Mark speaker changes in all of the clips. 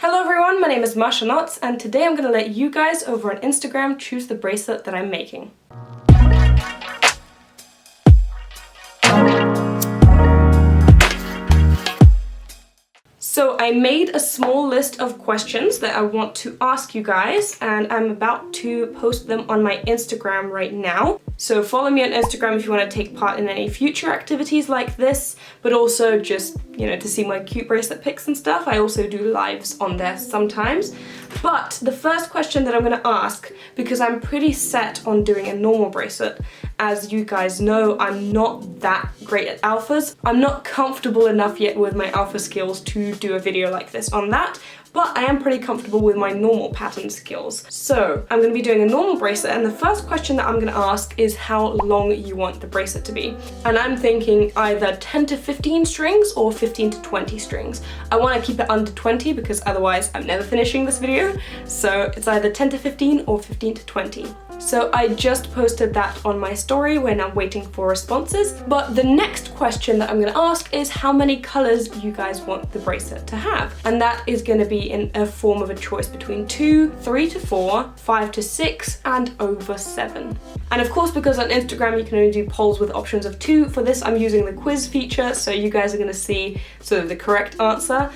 Speaker 1: Hello everyone, my name is Masha and today I'm going to let you guys over on Instagram choose the bracelet that I'm making. So I made a small list of questions that I want to ask you guys, and I'm about to post them on my Instagram right now. So follow me on Instagram if you want to take part in any future activities like this, but also just, to see my cute bracelet pics and stuff. I also do lives on there sometimes. But the first question that I'm going to ask, because I'm pretty set on doing a normal bracelet, as you guys know, I'm not that great at alphas. I'm not comfortable enough yet with my alpha skills to do a video like this on that, but I am pretty comfortable with my normal pattern skills. So I'm going to be doing a normal bracelet, and the first question that I'm going to ask is how long you want the bracelet to be. And I'm thinking either 10 to 15 strings or 15 to 20 strings. I want to keep it under 20 because otherwise I'm never finishing this video. So it's either 10 to 15 or 15 to 20. So I just posted that on my story when I'm waiting for responses. But the next question that I'm going to ask is how many colors you guys want the bracelet to have. And that is going to be in a form of a choice between 2, 3 to 4, 5 to 6, and over 7. And of course, because on Instagram you can only do polls with options of 2, for this I'm using the quiz feature, so you guys are going to see sort of the correct answer.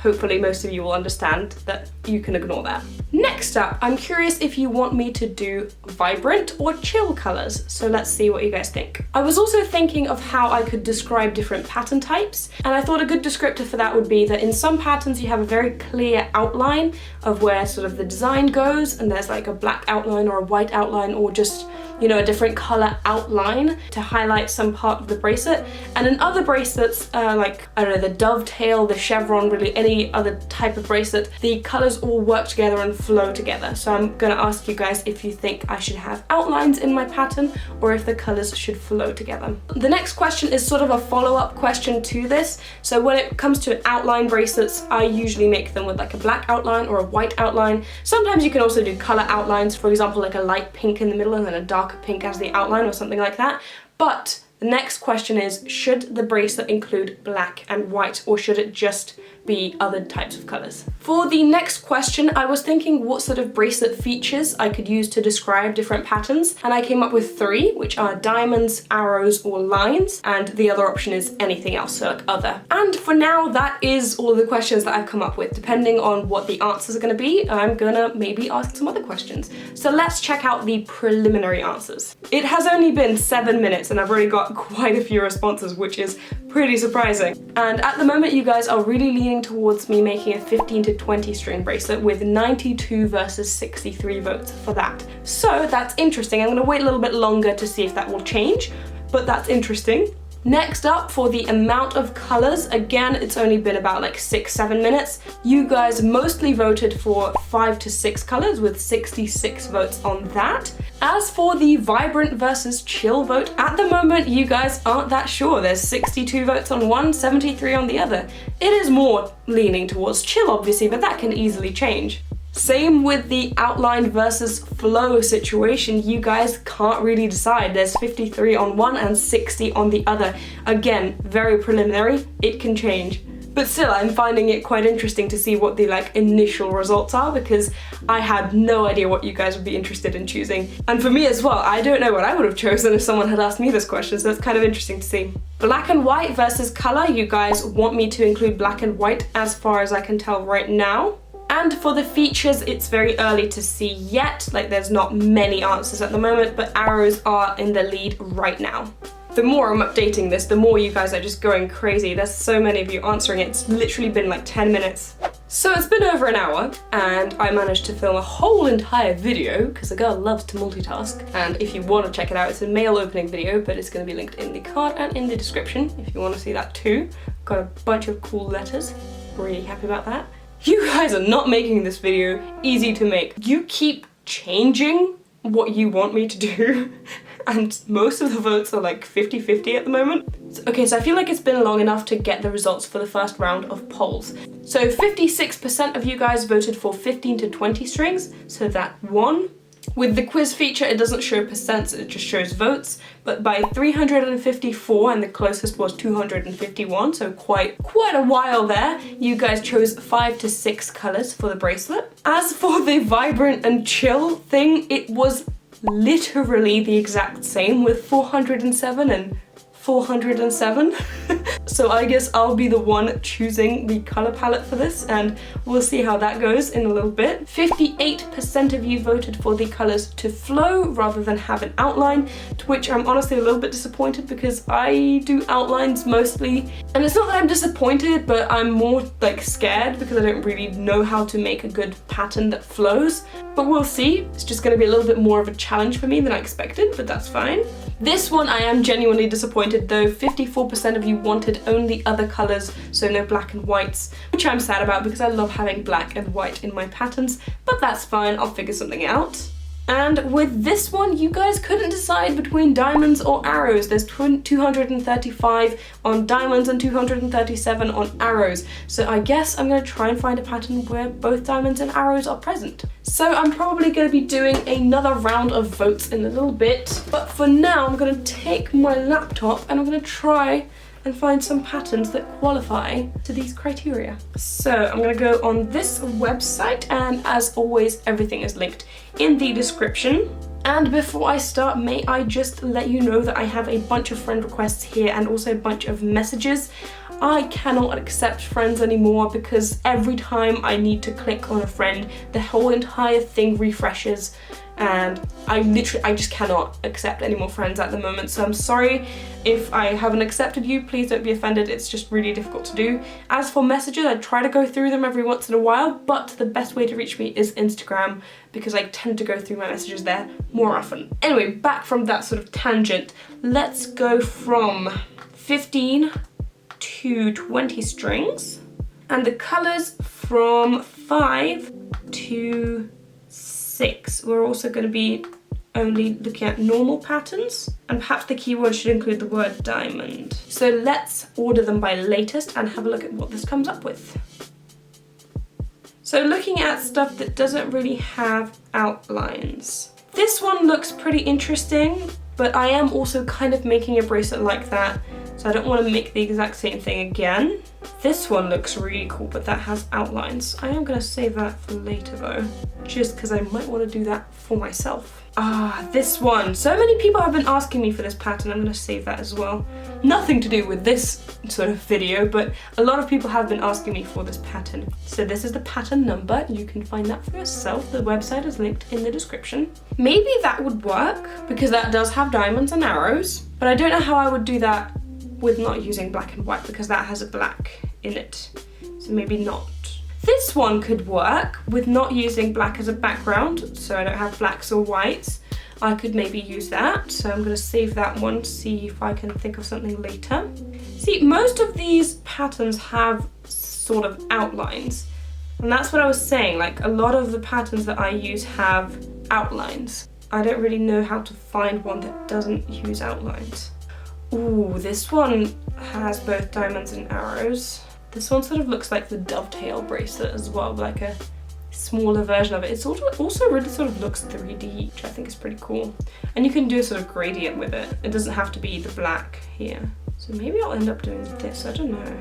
Speaker 1: Hopefully most of you will understand that you can ignore that. Next up, I'm curious if you want me to do vibrant or chill colors, so let's see what you guys think. I was also thinking of how I could describe different pattern types, and I thought a good descriptor for that would be that in some patterns you have a very clear outline of where sort of the design goes, and there's like a black outline or a white outline or just, a different color outline to highlight some part of the bracelet. And in other bracelets, like, I don't know, the dovetail, the chevron, really any other type of bracelet, the colors all work together and flow together. So I'm gonna ask you guys if you think I should have outlines in my pattern or if the colors should flow together. The next question is sort of a follow-up question to this. So when it comes to outline bracelets, I usually make them with like a black outline or a white outline. Sometimes you can also do color outlines, for example, like a light pink in the middle and then a darker pink as the outline or something like that. But the next question is, should the bracelet include black and white, or should it just be other types of colors? For the next question, I was thinking what sort of bracelet features I could use to describe different patterns, and I came up with 3, which are diamonds, arrows, or lines, and the other option is anything else, so like other. And for now, that is all of the questions that I've come up with. Depending on what the answers are gonna be, I'm gonna maybe ask some other questions. So let's check out the preliminary answers. It has only been 7 minutes and I've already got quite a few responses, which is pretty surprising. And at the moment, you guys are really leaning towards me making a 15 to 20 string bracelet with 92 versus 63 votes for that. So that's interesting. I'm gonna wait a little bit longer to see if that will change, but that's interesting. Next up, for the amount of colors, again, it's only been about like 6-7 minutes. You guys mostly voted for 5 to 6 colors with 66 votes on that. As for the vibrant versus chill vote, at the moment, you guys aren't that sure. There's 62 votes on one, 73 on the other. It is more leaning towards chill, obviously, but that can easily change. Same with the outline versus flow situation, you guys can't really decide. There's 53 on one and 60 on the other. Again, very preliminary, it can change. But still, I'm finding it quite interesting to see what the initial results are, because I had no idea what you guys would be interested in choosing. And for me as well, I don't know what I would have chosen if someone had asked me this question, so it's kind of interesting to see. Black and white versus color, you guys want me to include black and white as far as I can tell right now. And for the features, it's very early to see yet, there's not many answers at the moment, but arrows are in the lead right now. The more I'm updating this, the more you guys are just going crazy. There's so many of you answering it. It's literally been like 10 minutes. So it's been over an hour, and I managed to film a whole entire video, because a girl loves to multitask. And if you want to check it out, it's a mail opening video, but it's going to be linked in the card and in the description if you want to see that too. Got a bunch of cool letters. Really happy about that. You guys are not making this video easy to make. You keep changing what you want me to do, and most of the votes are like 50-50 at the moment. Okay, so I feel like it's been long enough to get the results for the first round of polls. So 56% of you guys voted for 15 to 20 strings, so that won. With the quiz feature, it doesn't show percents, it just shows votes, but by 354, and the closest was 251, so quite a while there, you guys chose 5 to 6 colors for the bracelet. As for the vibrant and chill thing, it was literally the exact same with 407 and 407. So I guess I'll be the one choosing the color palette for this, and we'll see how that goes in a little bit. 58% of you voted for the colors to flow rather than have an outline, to which I'm honestly a little bit disappointed because I do outlines mostly. And it's not that I'm disappointed, but I'm more like scared because I don't really know how to make a good pattern that flows. But we'll see. It's just going to be a little bit more of a challenge for me than I expected, but that's fine. This one I am genuinely disappointed though. 54% of you wanted only other colors, so no black and whites, which I'm sad about because I love having black and white in my patterns, but that's fine, I'll figure something out. And with this one, you guys couldn't decide between diamonds or arrows. There's 235 on diamonds and 237 on arrows. So I guess I'm gonna try and find a pattern where both diamonds and arrows are present. So I'm probably gonna be doing another round of votes in a little bit. But for now, I'm gonna take my laptop and I'm gonna try and find some patterns that qualify to these criteria. So I'm gonna go on this website, and as always, everything is linked in the description. And before I start, may I just let you know that I have a bunch of friend requests here and also a bunch of messages. I cannot accept friends anymore because every time I need to click on a friend, the whole entire thing refreshes, and I just cannot accept any more friends at the moment. So I'm sorry if I haven't accepted you, please don't be offended, it's just really difficult to do. As for messages, I try to go through them every once in a while, but the best way to reach me is Instagram because I tend to go through my messages there more often. Anyway, back from that sort of tangent, let's go from 15 to 20 strings, and the colors from 5 to 6. We're also going to be only looking at normal patterns, and perhaps the keyword should include the word diamond. So let's order them by latest and have a look at what this comes up with. So looking at stuff that doesn't really have outlines. This one looks pretty interesting, but I am also kind of making a bracelet like that, so I don't want to make the exact same thing again. This one looks really cool, but that has outlines. I am going to save that for later though, just because I might want to do that for myself. This one. So many people have been asking me for this pattern. I'm going to save that as well. Nothing to do with this sort of video, but a lot of people have been asking me for this pattern. So this is the pattern number. You can find that for yourself. The website is linked in the description. Maybe that would work because that does have diamonds and arrows, but I don't know how I would do that with not using black and white because that has a black in it. So maybe not. This one could work with not using black as a background, so I don't have blacks or whites. I could maybe use that, so I'm going to save that one, see if I can think of something later. See, most of these patterns have sort of outlines, and that's what I was saying, like a lot of the patterns that I use have outlines. I don't really know how to find one that doesn't use outlines. Ooh, this one has both diamonds and arrows. This one sort of looks like the dovetail bracelet as well, like a smaller version of it. It's also really sort of looks 3D, which I think is pretty cool. And you can do a sort of gradient with it. It doesn't have to be the black here. So maybe I'll end up doing this, I don't know.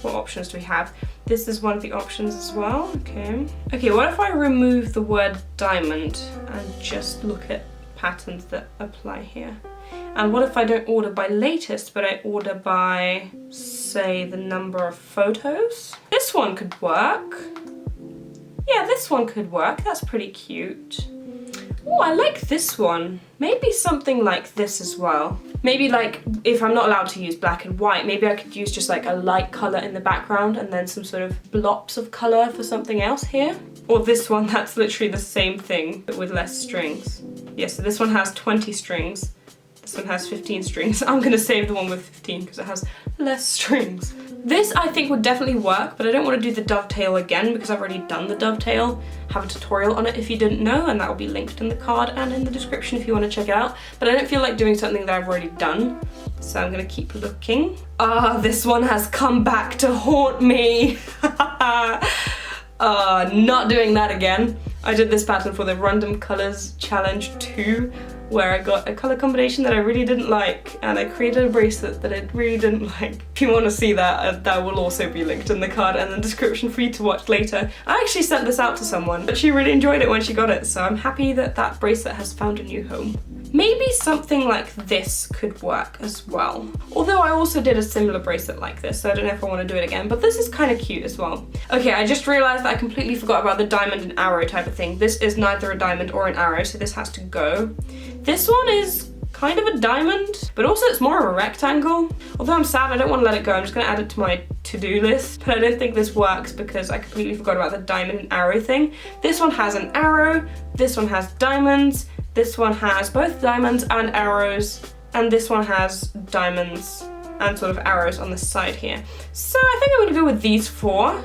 Speaker 1: What options do we have? This is one of the options as well, okay. Okay, what if I remove the word diamond and just look at patterns that apply here? And what if I don't order by latest, but I order by, say, the number of photos? This one could work. Yeah, this one could work. That's pretty cute. Oh, I like this one. Maybe something like this as well. Maybe like, if I'm not allowed to use black and white, maybe I could use just like a light color in the background and then some sort of blops of color for something else here. Or this one, that's literally the same thing, but with less strings. Yeah, so this one has 20 strings. This one has 15 strings. I'm gonna save the one with 15 because it has less strings. This I think would definitely work, but I don't want to do the dovetail again because I've already done the dovetail. I have a tutorial on it if you didn't know, and that will be linked in the card and in the description if you want to check it out. But I don't feel like doing something that I've already done, so I'm gonna keep looking. This one has come back to haunt me. Not doing that again. I did this pattern for the Random Colors Challenge 2, where I got a color combination that I really didn't like, and I created a bracelet that I really didn't like. If you want to see that, that will also be linked in the card and the description for you to watch later. I actually sent this out to someone, but she really enjoyed it when she got it, so I'm happy that that bracelet has found a new home. Maybe something like this could work as well. Although I also did a similar bracelet like this, so I don't know if I want to do it again, but this is kind of cute as well. Okay, I just realized that I completely forgot about the diamond and arrow type of thing. This is neither a diamond or an arrow, so this has to go. This one is kind of a diamond, but also it's more of a rectangle. Although I'm sad, I don't want to let it go. I'm just going to add it to my to-do list, but I don't think this works because I completely forgot about the diamond and arrow thing. This one has an arrow, this one has diamonds, this one has both diamonds and arrows, and this one has diamonds and sort of arrows on the side here. So I think I'm going to go with these 4,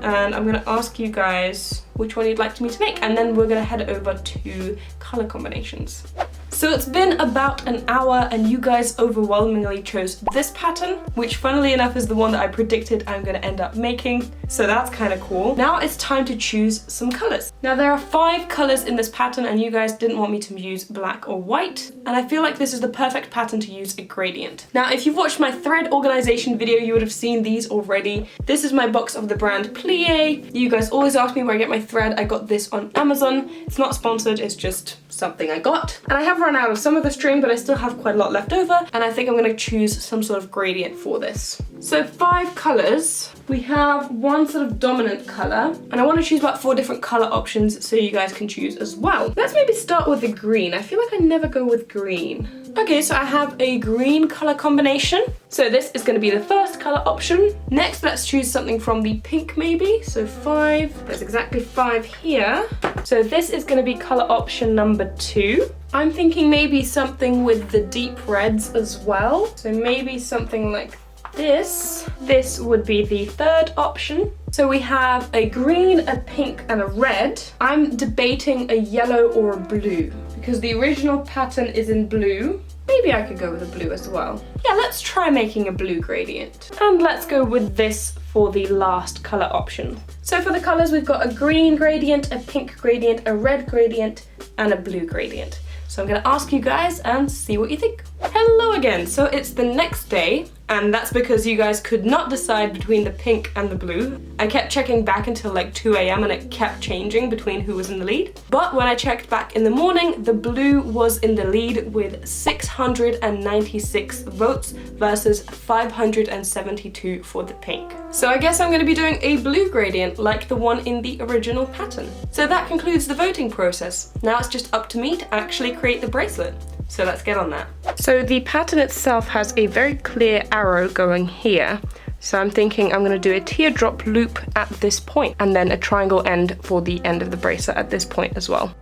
Speaker 1: and I'm going to ask you guys which one you'd like me to make, and then we're going to head over to color combinations. So it's been about an hour and you guys overwhelmingly chose this pattern, which funnily enough is the one that I predicted I'm gonna end up making. So that's kind of cool. Now it's time to choose some colors. Now there are 5 colors in this pattern and you guys didn't want me to use black or white. And I feel like this is the perfect pattern to use a gradient. Now if you've watched my thread organization video, you would have seen these already. This is my box of the brand Plie. You guys always ask me where I get my thread. I got this on Amazon. It's not sponsored, it's just something I got. And I have run out of some of the string, but I still have quite a lot left over, and I think I'm gonna choose some sort of gradient for this. So 5 colors. We have one sort of dominant color, and I want to choose about 4 different color options so you guys can choose as well. Let's maybe start with the green. I feel like I never go with green. Okay, so I have a green color combination. So this is going to be the first color option. Next, let's choose something from the pink maybe. So 5, there's exactly 5 here. So this is going to be color option number 2. I'm thinking maybe something with the deep reds as well. So maybe something like this. This would be the 3rd option. So we have a green, a pink, and a red. I'm debating a yellow or a blue because the original pattern is in blue. Maybe I could go with a blue as well. Yeah, let's try making a blue gradient. And let's go with this for the last color option. So for the colors, we've got a green gradient, a pink gradient, a red gradient, and a blue gradient. So I'm gonna ask you guys and see what you think. Hello again. So it's the next day, and that's because you guys could not decide between the pink and the blue. I kept checking back until like 2 AM and it kept changing between who was in the lead. But when I checked back in the morning, the blue was in the lead with 696 votes versus 572 for the pink. So I guess I'm going to be doing a blue gradient like the one in the original pattern. So that concludes the voting process. Now it's just up to me to actually create the bracelet. So let's get on that. So the pattern itself has a very clear arrow going here. So I'm thinking I'm going to do a teardrop loop at this point and then a triangle end for the end of the bracelet at this point as well.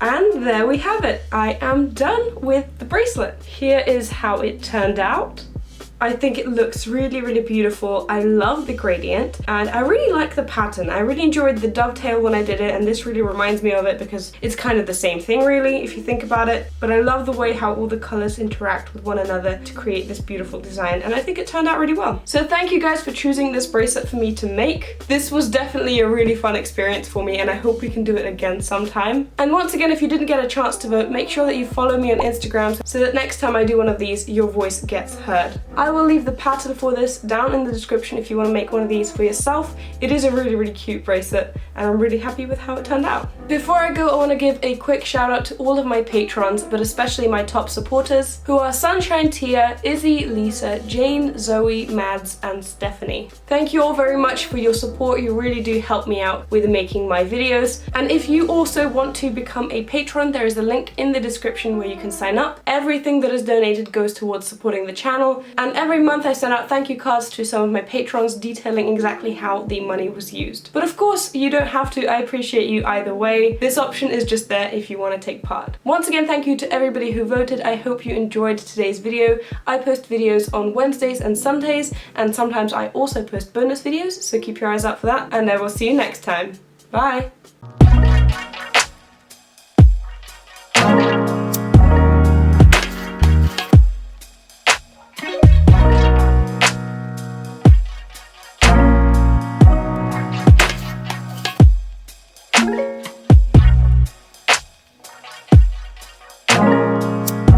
Speaker 1: And there we have it. I am done with the bracelet. Here is how it turned out. I think it looks really, really beautiful. I love the gradient and I really like the pattern. I really enjoyed the dovetail when I did it, and this really reminds me of it because it's kind of the same thing really if you think about it. But I love the way how all the colors interact with one another to create this beautiful design, and I think it turned out really well. So thank you guys for choosing this bracelet for me to make. This was definitely a really fun experience for me, and I hope we can do it again sometime. And once again, if you didn't get a chance to vote, make sure that you follow me on Instagram so that next time I do one of these, your voice gets heard. I will leave the pattern for this down in the description if you want to make one of these for yourself. It is a really, really cute bracelet, and I'm really happy with how it turned out. Before I go, I want to give a quick shout out to all of my patrons, but especially my top supporters, who are Sunshine, Tia, Izzy, Lisa, Jane, Zoe, Mads, and Stephanie. Thank you all very much for your support. You really do help me out with making my videos. And if you also want to become a patron, there is a link in the description where you can sign up. Everything that is donated goes towards supporting the channel, and every month I send out thank you cards to some of my patrons detailing exactly how the money was used. But of course, you don't have to. I appreciate you either way. This option is just there if you want to take part. Once again, thank you to everybody who voted. I hope you enjoyed today's video. I post videos on Wednesdays and Sundays, and sometimes I also post bonus videos, so keep your eyes out for that, and I will see you next time. Bye!